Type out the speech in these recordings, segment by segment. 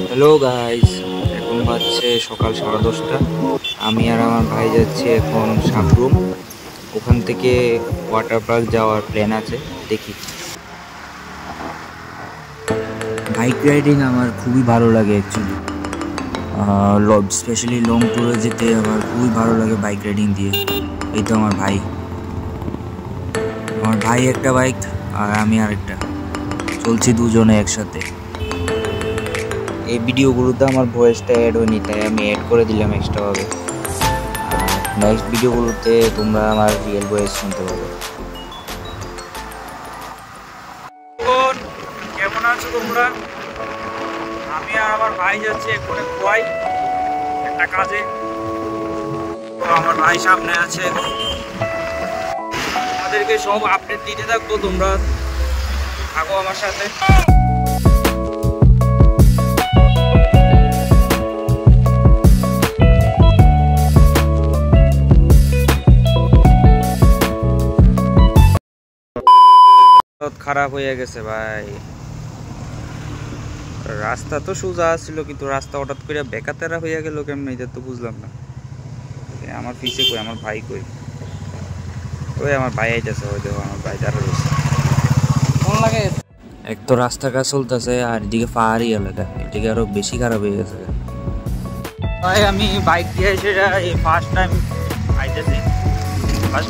Hello guys, এখন বাজছে সকাল 10:30। আমি আর আমার ভাই যাচ্ছি এখন সাবরুম। ওখান থেকে ওয়াটার পার্ক যাওয়ার প্ল্যান আছে, দেখি। বাইক রাইডিং আমার খুবই ভালো লাগে অ্যাকচুয়ালি। স্পেশালি লং ট্যুরে যেতে আমার খুবই ভালো লাগে বাইক রাইডিং দিয়ে। এই তো আমার ভাই একটা বাইক আর আমি আরেকটা, চলছি দুজনে একসাথে। এই ভিডিওগুলোতে আমার ভয়েসটা অ্যাড হয়নি, তাই আমি অ্যাড করে দিলাম এক্সট্রাভাবে। নেক্সট ভিডিওগুলোতে তোমরা আমার রিয়েল ভয়েস শুনতে পাবে। কেমন আছো তোমরা? আমি আর আমার ভাই যাচ্ছি এখন গোয়ায় একটা কাজে। তো আমার ভাই সামনে আছে, আমাদেরকে সব আপডেট দিতে থাকবো, তোমরা থাকো আমার সাথে। খারাপ হয়ে গেছে ভাই, রাস্তা তো সোজা ছিল কিন্তু রাস্তা হঠাৎ করে বেকাতেরা হয়ে গেল কেমন, এটা তো বুঝলাম না। আমার পিছে কই আমার ভাই, কই ওই আমার ভাই আইতেছে, ওই দেখো আমার ভাই দাঁড়া রয়েছে। এক তো রাস্তার কাজ চলতেছে আর এদিকে পাহাড়ি এলাকা, এদিকে আরো বেশি খারাপ হয়ে গেছে ভাই। আমি বাইক দিয়ে এসে এই ফার্স্ট টাইম আইতেছি,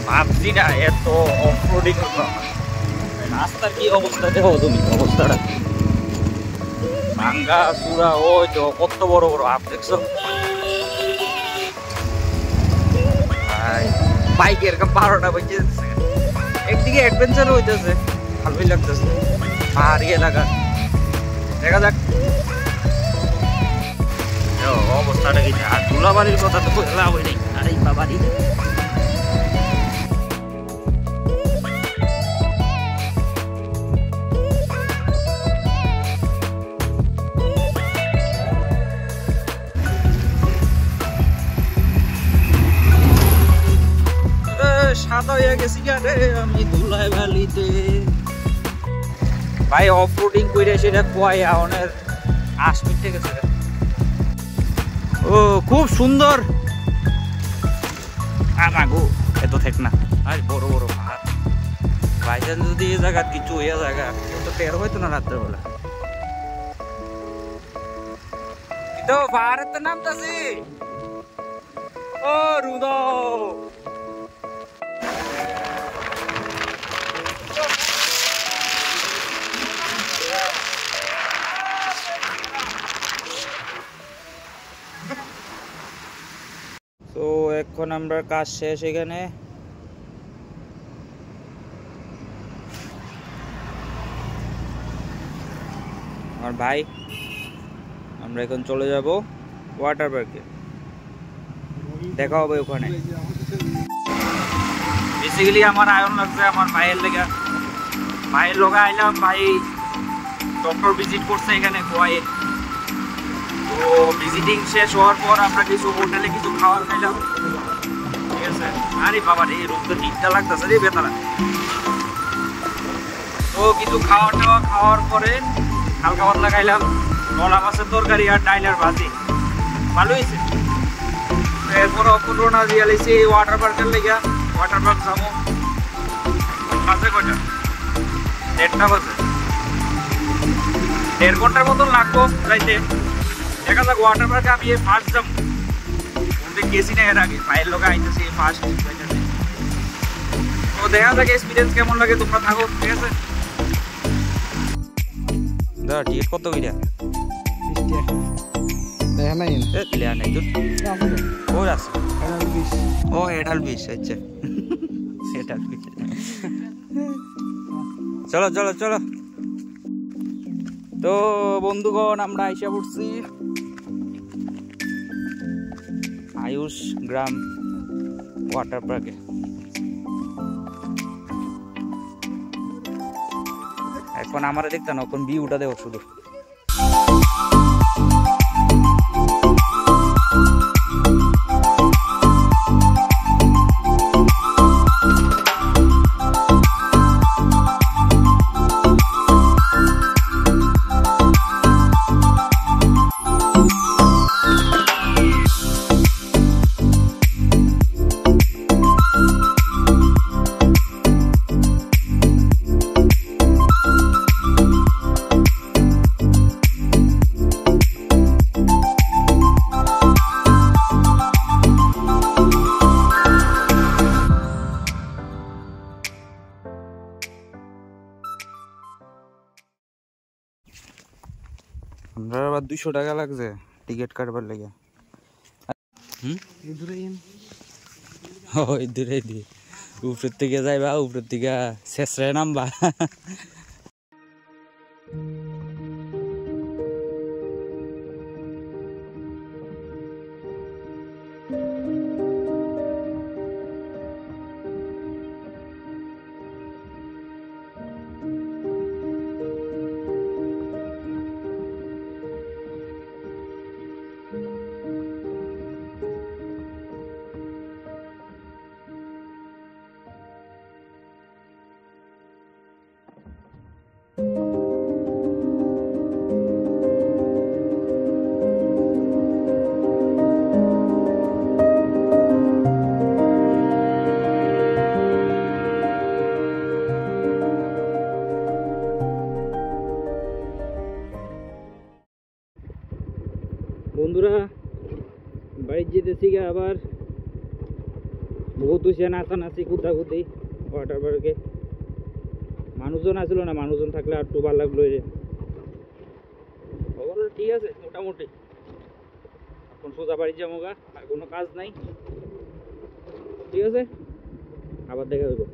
ভাবছি না এত অফরোডিং রাস্তার কি অবস্থা। দেখো তুমি অবস্থাটা, ভাঙ্গা চূড়া, ওই তো কত বড় বড় আপ দেখছো ভাই। বাইকের 12টা বেজে যাচ্ছে, একদিকে অ্যাডভেঞ্চার হইতেছে, ভালোই লাগতেছে পাহাড়ি এলাকা। দেখা যাক অবস্থাটা কি। আর ধুলাবাড়ির কথা তো লাভ হয় নাই। আরে বাবারি, সাদা হয়ে গেছি রে আমি ধুলায় বালিতে ভাই। অফরোডিং করে সেটা কোয়ায় অনেক 8 মিনিট গেছে। ও খুব সুন্দর আগো, এত থেক না আর বড় বড় পাহাড়। ভাইজান যদি এই জায়গা কিছু হইয়া জায়গা তো টের হইতো না রাত্রেবেলা। কিন্তু পাহাড়ের তো নামতাছি ও রুদো। তো এখন আমরা কাজ শেষ এখানে। আমার ভাই আমরা এখন চলে যাব ওয়াটার পার্কে, দেখা হবে ওখানে। বেসিক্যালি আমার আয়রন লাগছে আমার ভাইয়ের লেগে, ভাইয়ের লোকে আইলাম। ভাই ডক্টর ভিজিট করছে এখানে গোয়ায়। তো ভিজিটিং শেষ হওয়ার পর আমরা কিছু হোটেলে কিছু খাবার খাইলাম, ঠিক আছে। আরে বাবা রে, রোদ তো ঠিকটা লাগতেছে রে বেতারা। তো কিছু খাওয়ার পরে হালকা পাতলা খাইলাম, নলা মাছের তরকারি আর ডাইলের ভাজি, ভালো হয়েছে। এরপর অপূর্ণা দিয়ে লাইছি ওয়াটার পার্কের লেগে। ওয়াটার পার্ক যাবো বাজে কয়টা, 1:30 বাজে, 1.5 ঘন্টার মতন লাগবো যাইতে। দেখা যাক ওয়াটার পার্কে আমি ফার্স্ট যাবো, গেছি না এর আগে, ভাইয়ের লোক আইতেছি ফার্স্ট। তো দেখা যাক এক্সপিরিয়েন্স কেমন লাগে, তোমরা থাকো, ঠিক আছে। দাদা টিকিট কত কইরা? 20 টাকা। দেখা নাই এ লেয়া নাই তো ওর আছে। ও এডাল 20, আচ্ছা এডাল 20। চলো চলো চলো। তো বন্ধুগণ আমরা আইসা পড়ছি আয়ুষ গ্রাম ওয়াটার পার্কে। এখন আমার দেখতে না, এখন ভিউটা দেখো শুধু। আমরা আবার 200 টাকা লাগছে টিকিট কাটবার লাগে। ওই দূরে দিয়ে উপরের থেকে যাইবা, উপরের থেকে শেষরায় নামবা। বন্ধুরা বাড়ি যেতেছি গা, আবার বহুত হয়েছে নাচানাচি কুদাকুদি ওয়াটার পার্কে। মানুষজন আসলো না, মানুষজন থাকলে আর একটু ভালো লাগলো। যে খবর ঠিক আছে মোটামুটি, এখন সোজা বাড়ি যাবো গা, আর কোনো কাজ নাই। ঠিক আছে, আবার দেখা যাবো।